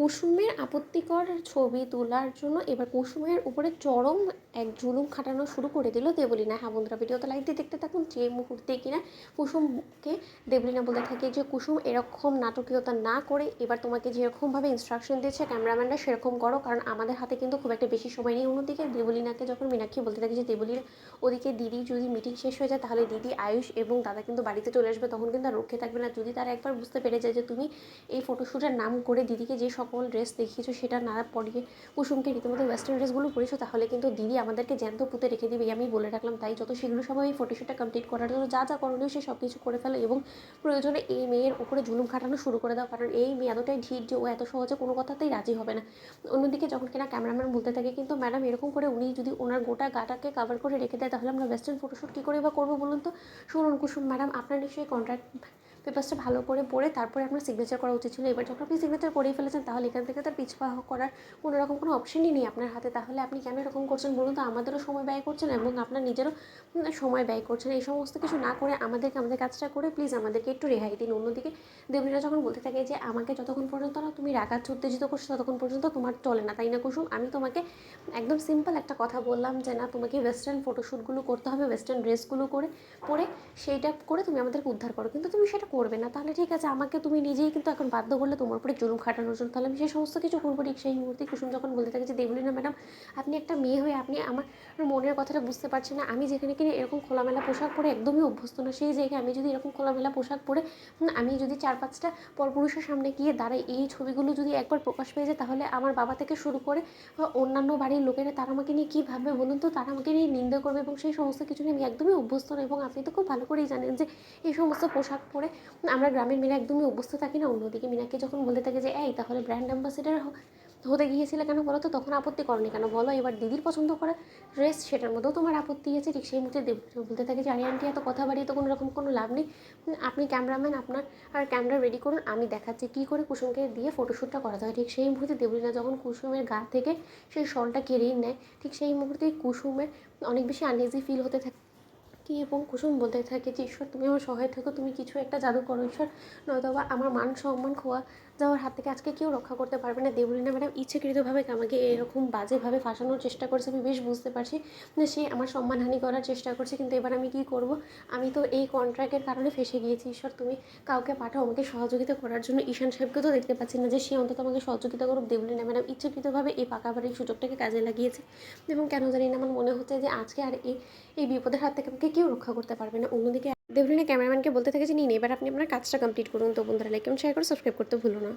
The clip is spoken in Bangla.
কুসুমের আপত্তিকর ছবি তোলার জন্য এবার কুসুমের উপরে চরম এক জুলুম খাটানো শুরু করে দিল দেবলীনা। হ্যাঁ বন্ধুরা, ভিডিওতে লাইক দিয়ে দেখতে থাকুন। যে মুহূর্তে কিনা কুসুমকে দেবলীনা বলতে থাকে যে কুসুম এরকম নাটকীয়তা না করে এবার তোমাকে যেরকমভাবে ইনস্ট্রাকশন দিয়েছে ক্যামেরাম্যানরা সেরকম করো, কারণ আমাদের হাতে কিন্তু খুব একটা বেশি সময় নেই। অন্যদিকে দেবলীনাকে যখন মীনাক্ষী বলতে থাকে যে দেবলীনা ওদিকে দিদি যদি মিটিং শেষ হয়ে যায় তাহলে দিদি, আয়ুষ এবং দাদা কিন্তু বাড়িতে চলে আসবে, তখন কিন্তু আর রক্ষে থাকবে না। যদি তারা একবার বুঝতে পেরে যায় যে তুমি এই ফটোশ্যুটের নাম করে দিদিকে যে সকল ড্রেস দেখিয়েছো সেটা না পরিয়ে কুসুমকে রীতিমতো ওয়েস্টার্ন ড্রেসগুলো পরিয়েছো, তাহলে কিন্তু দিদি আমাদেরকে জ্যান্ত পুঁতে রেখে দিবে, আমি বলে রাখলাম। তাই যত শীঘ্র সময় এই ফটোশ্যুটটা কমপ্লিট করার জন্য যা যা করণীয় সে সব কিছু করে ফেলো এবং প্রয়োজনে এই মেয়ের উপরে জুলুম খাটানো শুরু করে দাও, কারণ এই মেয়ে এতটাই ঢিট যে ও এত সহজে কোনো কথাতেই রাজি হবে না। অন্যদিকে যখন কিনা ক্যামেরাম্যান বলতে থাকে কিন্তু ম্যাডাম এরকম করে উনি যদি ওনার গোটা গাটাকে কাভার করে রেখে দেয় তাহলে আমরা ওয়েস্টার্ন ফটোশ্যুট কী করে বা করবো বলুন তো। শুনুন কুসুম ম্যাডাম, আপনার নিশ্চয়ই কন্ট্রাক্ট পেপারসটা ভালো করে পড়ে তারপরে আপনার সিগনেচার করা উচিত ছিল। এবার যখন আপনি সিগনেচার করেই ফেলেছেন তাহলে এখান থেকে তার পিছপা করার কোনো রকম কোনো অপশনই নেই আপনার হাতে। তাহলে আপনি কেন এরকম করছেন বলুন তো। আমাদেরও সময় ব্যয় করছেন এবং আপনার নিজেরও সময় ব্যয় করছেন। এই সমস্ত কিছু না করে আমাদেরকে আমাদের কাজটা করে প্লিজ আমাদেরকে একটু রেহাই দিন। অন্যদিকে দেবলীনা যখন বলতে থাকে যে আমাকে যতক্ষণ পর্যন্ত না তুমি রাগাচ্ছ উত্তেজিত করছো ততক্ষণ পর্যন্ত তোমার চলে না, তাই না কুসুম? আমি তোমাকে একদম সিম্পল একটা কথা বললাম যে না, তোমাকে ওয়েস্টার্ন ফটোশ্যুটগুলো করতে হবে, ওয়েস্টার্ন ড্রেসগুলো করে পরে সেইটা করে তুমি আমাদেরকে উদ্ধার করো, কিন্তু তুমি সেটা করবে না। তাহলে ঠিক আছে, আমাকে তুমি নিজেই কিন্তু এখন বাধ্য করলে তোমার উপরে জুলুম খাটানোর জন্য, তাহলে আমি সেই সমস্ত কিছু করবো। ঠিক সেই মুহূর্তে কুসুম যখন বলতে থাকে যে দেবলীনা ম্যাডাম, আপনি একটা মেয়ে হয়ে আপনি আমার মনের কথাটা বুঝতে পারছেন না। আমি যেখানে কিনা এরকম খোলামেলা পোশাক পরে একদমই অভ্যস্ত না, সেই জায়গায় আমি যদি এরকম খোলামেলা পোশাক পরে আমি যদি 4-5টা পরপুরুষের সামনে গিয়ে দাঁড়াই, এই ছবিগুলো যদি একবার প্রকাশ পেয়ে যায় তাহলে আমার বাবা থেকে শুরু করে অন্যান্য বাড়ির লোকেরা তারা আমাকে নিয়ে কী ভাববে বলুন তো। তারা আমাকে নিয়ে নিন্দা করবে এবং সেই সমস্ত কিছু নিয়ে আমি একদমই অভ্যস্ত না। এবং আপনি তো খুব ভালো করেই জানেন যে এই সমস্ত পোশাক পরে আমরা গ্রামের মেয়েরা একদমই অভ্যস্ত থাকি না। অন্যদিকে মীনাকে যখন বলতে থাকে যে এই তাহলে ব্র্যান্ড অ্যাম্বাসেডার হতে গিয়েছিলে কেন বলো তো, তখন আপত্তি করনি কেন বলো। এবার দিদির পছন্দ করা ড্রেস সেটার মধ্যেও তোমার আপত্তি আছে। ঠিক সেই মুহূর্তে বলতে থাকে যে আরে আন্টি এত কথা বাড়িয়ে তো কোনো রকম কোনো লাভ নেই, আপনি ক্যামেরাম্যান আপনার আর ক্যামেরা রেডি করুন, আমি দেখাচ্ছি কী করে কুসুমকে দিয়ে ফটোশ্যুটটা করাতে হয়। ঠিক সেই মুহূর্তে দেবলীনা যখন কুসুমের গা থেকে সেই শলটা কেড়েই নেয়, ঠিক সেই মুহূর্তেই কুসুমের অনেক বেশি আনইজি ফিল হতে থাকে এবং কুসুম বলতে থাকে যে ঈশ্বর তুমি আমার সহায় থাকো, তুমি কিছু একটা জাদু করো ঈশ্বর, নয়তোবা আমার মান সম্মান খোয়া যাওয়ার হাত থেকে আজকে কেউ রক্ষা করতে পারবে না। দেবলীনা ম্যাডাম ইচ্ছাকৃতভাবে আমাকে এরকম বাজেভাবে ফাঁসানোর চেষ্টা করছে, আমি বেশ বুঝতে পারছি যে সে আমার সম্মানহানি করার চেষ্টা করছে, কিন্তু এবার আমি কী করব। আমি তো এই কন্ট্রাক্টের কারণে ফেসে গিয়েছি। ঈশ্বর তুমি কাউকে পাঠাও আমাকে সহযোগিতা করার জন্য। ঈশান সাহেবকে তো দেখতে পাচ্ছি না যে সে অন্তত আমাকে সহযোগিতা করুক। দেবলীনা ম্যাডাম ইচ্ছাকৃতভাবে এই পাকা বাড়ির সুযোগটাকে কাজে লাগিয়েছে এবং কেন জানি না আমার মনে হচ্ছে যে আজকে আর এই বিপদের হাত থেকে আমাকে কেউ রক্ষা করতে পারবে না। অন্যদিকে দেবলীনা ক্যামেরাম্যানকে বলতে থাকে যে নিন এবার আপনি আপনার কাজটা কমপ্লিট করুন। তো বন্ধুরা লাইক এবং শেয়ার করে সাবস্ক্রাইব করতে ভুলো না।